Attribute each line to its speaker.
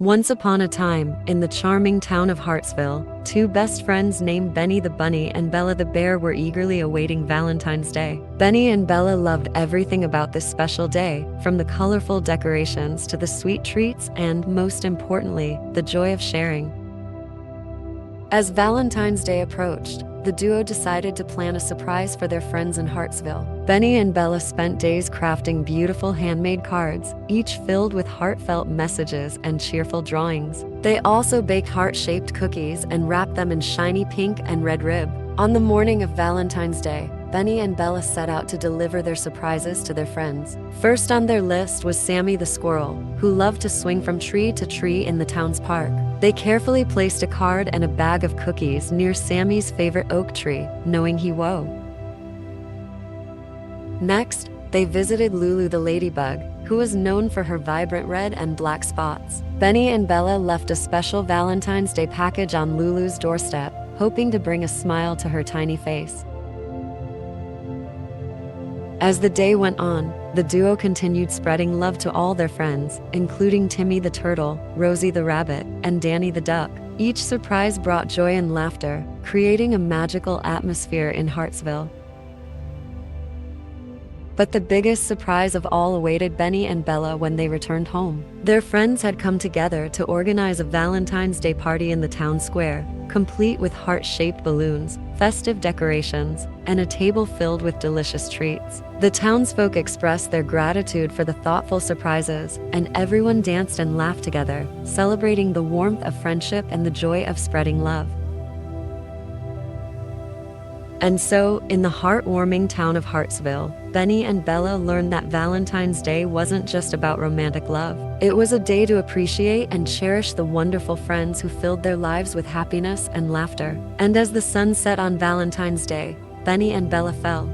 Speaker 1: Once upon a time, in the charming town of Hartsville, two best friends named Benny the Bunny and Bella the Bear were eagerly awaiting Valentine's Day. Benny and Bella loved everything about this special day, from the colorful decorations to the sweet treats and, most importantly, the joy of sharing. As Valentine's Day approached, the duo decided to plan a surprise for their friends in Hartsville. Benny and Bella spent days crafting beautiful handmade cards, each filled with heartfelt messages and cheerful drawings. They also baked heart-shaped cookies and wrapped them in shiny pink and red rib. On the morning of Valentine's Day, Benny and Bella set out to deliver their surprises to their friends. First on their list was Sammy the squirrel, who loved to swing from tree to tree in the town's park. They carefully placed a card and a bag of cookies near Sammy's favorite oak tree, knowing he woe. Next, they visited Lulu the ladybug, who was known for her vibrant red and black spots. Benny and Bella left a special Valentine's Day package on Lulu's doorstep, hoping to bring a smile to her tiny face. As the day went on, the duo continued spreading love to all their friends, including Timmy the turtle, Rosie the rabbit, and Danny the duck. Each surprise brought joy and laughter, creating a magical atmosphere in Hartsville. But the biggest surprise of all awaited Benny and Bella when they returned home. Their friends had come together to organize a Valentine's Day party in the town square, complete with heart-shaped balloons, festive decorations, and a table filled with delicious treats. The townsfolk expressed their gratitude for the thoughtful surprises, and everyone danced and laughed together, celebrating the warmth of friendship and the joy of spreading love. And so, in the heartwarming town of Hartsville, Benny and Bella learned that Valentine's Day wasn't just about romantic love. It was a day to appreciate and cherish the wonderful friends who filled their lives with happiness and laughter. And as the sun set on Valentine's Day, Benny and Bella fell